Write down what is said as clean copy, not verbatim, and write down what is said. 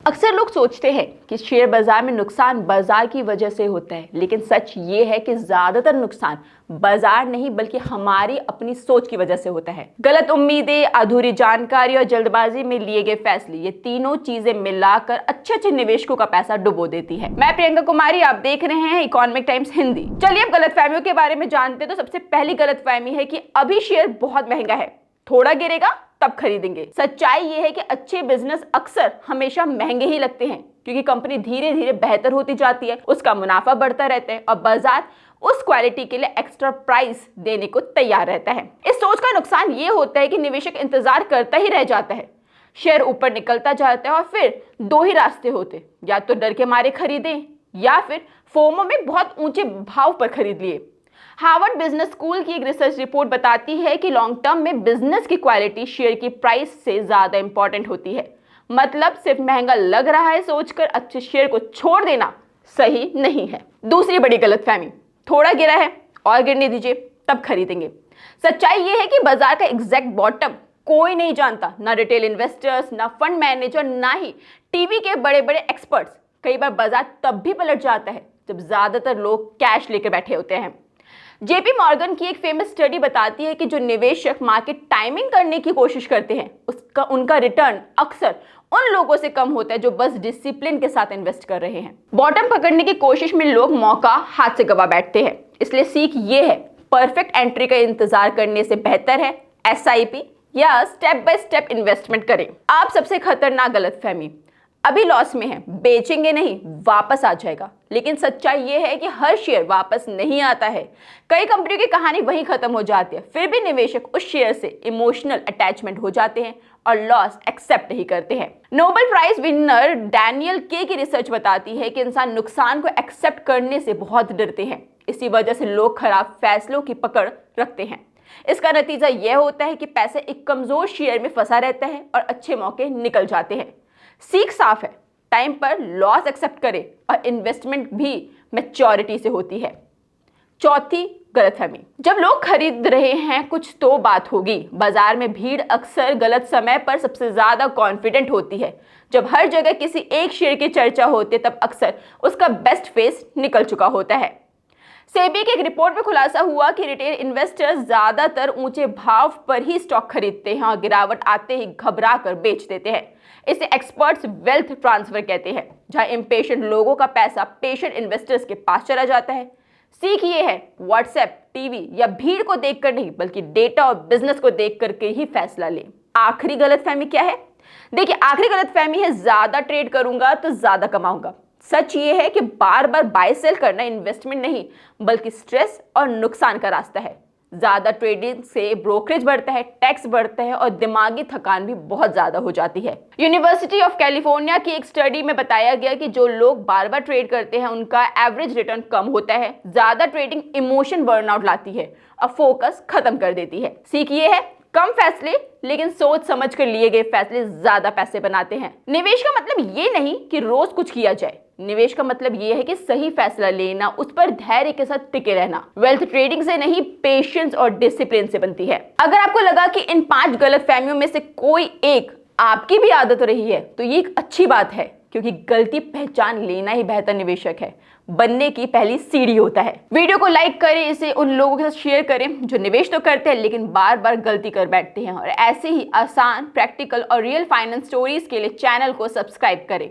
अक्सर लोग सोचते हैं कि शेयर बाजार में नुकसान बाजार की वजह से होता है, लेकिन सच ये है कि ज्यादातर नुकसान बाजार नहीं बल्कि हमारी अपनी सोच की वजह से होता है। गलत उम्मीदें, अधूरी जानकारी और जल्दबाजी में लिए गए फैसले, ये तीनों चीजें मिलाकर अच्छे अच्छे निवेशकों का पैसा डुबो देती है। मैं प्रियंका कुमारी, आप देख रहे हैं इकोनॉमिक टाइम्स हिंदी। चलिए अब गलतफहमियों के बारे में जानते हैं। तो सबसे पहली गलतफहमी है कि अभी शेयर बहुत महंगा है, थोड़ा गिरेगा तब खरीदेंगे। सच्चाई यह है कि अच्छे बिजनेस अक्सर हमेशा महंगे ही लगते हैं, क्योंकि कंपनी धीरे धीरे बेहतर होती जाती है, उसका मुनाफा बढ़ता रहता है और बाजार उस क्वालिटी के लिए एक्स्ट्रा प्राइस देने को तैयार रहता है। इस सोच का नुकसान ये होता है कि निवेशक इंतजार करता ही रह जाता है। शेयर ऊपर निकलता जाता है और फिर दो ही रास्ते होते, या तो डर के मारे खरीदें या फिर फोमो में बहुत ऊंचे भाव पर खरीद लिए। हार्वर्ड बिजनेस स्कूल की एक रिसर्च रिपोर्ट बताती है कि लॉन्ग टर्म में बिजनेस की क्वालिटी शेयर की प्राइस से ज्यादा इंपॉर्टेंट होती है। मतलब सिर्फ महंगा लग रहा है सोचकर अच्छे शेयर को छोड़ देना सही नहीं है। दूसरी बड़ी गलतफहमी, थोड़ा गिरा है और गिरने दीजिए तब खरीदेंगे। सच्चाई यह है कि बाजार का एग्जैक्ट बॉटम कोई नहीं जानता, ना रिटेल इन्वेस्टर्स, ना फंड मैनेजर, ना ही टीवी के बड़े बड़े एक्सपर्ट्स। कई बार बाजार तब भी पलट जाता है जब ज्यादातर लोग कैश लेकर बैठे होते हैं। जेपी मॉर्गन की एक फेमस स्टडी बताती है कि जो निवेशक मार्केट टाइमिंग करने की कोशिश करते हैं उनका रिटर्न अक्सर उन लोगों से कम होता है जो बस डिसिप्लिन के साथ इन्वेस्ट कर रहे हैं। बॉटम पकड़ने की कोशिश में लोग मौका हाथ से गवा बैठते हैं। इसलिए सीख ये है, परफेक्ट एंट्री का इंतजार करने से बेहतर है एसआईपी या स्टेप बाय स्टेप इन्वेस्टमेंट करें। आप सबसे खतरनाक गलतफहमी, अभी लॉस में है, बेचेंगे नहीं, वापस आ जाएगा। लेकिन सच्चाई यह है कि हर शेयर वापस नहीं आता है। कई कंपनियों की कहानी वहीं खत्म हो जाती है, फिर भी निवेशक उस शेयर से इमोशनल अटैचमेंट हो जाते हैं और लॉस एक्सेप्ट नहीं करते हैं। नोबेल प्राइज विनर डैनियल के की रिसर्च बताती है कि इंसान नुकसान को एक्सेप्ट करने से बहुत डरते हैं। इसी वजह से लोग खराब फैसलों की पकड़ रखते हैं। इसका नतीजा यह होता है कि पैसा एक कमजोर शेयर में फंसा रहता है और अच्छे मौके निकल जाते हैं। सीख साफ है, टाइम पर लॉस एक्सेप्ट करें और इन्वेस्टमेंट भी मैच्योरिटी से होती है। चौथी गलतफहमी, जब लोग खरीद रहे हैं कुछ तो बात होगी। बाजार में भीड़ अक्सर गलत समय पर सबसे ज्यादा कॉन्फिडेंट होती है। जब हर जगह किसी एक शेयर की चर्चा होती है तब अक्सर उसका बेस्ट फेस निकल चुका होता है। सेबी की एक रिपोर्ट में खुलासा हुआ कि रिटेल इन्वेस्टर्स ज्यादातर ऊंचे भाव पर ही स्टॉक खरीदते हैं और गिरावट आते ही घबरा कर बेच देते हैं। इसे एक्सपर्ट्स वेल्थ ट्रांसफर कहते हैं, जहां इम्पेशेंट लोगों का पैसा पेशेंट इन्वेस्टर्स के पास चला जाता है। सीख ये है, व्हाट्सएप, टीवी या भीड़ को देखकर नहीं बल्कि डेटा और बिजनेस को देख करके ही फैसला लें। आखिरी गलतफहमी क्या है? देखिए, आखिरी गलतफहमी है ज्यादा ट्रेड करूंगा तो ज्यादा कमाऊंगा। सच ये है कि बार बार बाय सेल करना इन्वेस्टमेंट नहीं बल्कि स्ट्रेस और नुकसान का रास्ता है। ज्यादा ट्रेडिंग से ब्रोकरेज बढ़ता है, टैक्स बढ़ता है और दिमागी थकान भी बहुत ज्यादा हो जाती है। यूनिवर्सिटी ऑफ कैलिफोर्निया की एक स्टडी में बताया गया कि जो लोग बार बार ट्रेड करते हैं उनका एवरेज रिटर्न कम होता है। ज्यादा ट्रेडिंग इमोशन बर्नआउट लाती है और फोकस खत्म कर देती है। सीख ये है, कम फैसले लेकिन सोच समझ कर लिए गए फैसले ज्यादा पैसे बनाते हैं। निवेश का मतलब ये नहीं कि रोज कुछ किया जाए। निवेश का मतलब ये है कि सही फैसला लेना, उस पर धैर्य के साथ टिके रहना। वेल्थ ट्रेडिंग से नहीं, पेशेंस और डिसिप्लिन से बनती है। अगर आपको लगा कि इन 5 गलतफहमियों में से कोई एक आपकी भी आदत रही है तो ये एक अच्छी बात है, क्योंकि गलती पहचान लेना ही बेहतर निवेशक है बनने की पहली सीढ़ी होता है। वीडियो को लाइक करें, इसे उन लोगों के साथ शेयर करें जो निवेश तो करते हैं लेकिन बार बार गलती कर बैठते हैं। और ऐसे ही आसान, प्रैक्टिकल और रियल फाइनेंस स्टोरीज के लिए चैनल को सब्सक्राइब करें।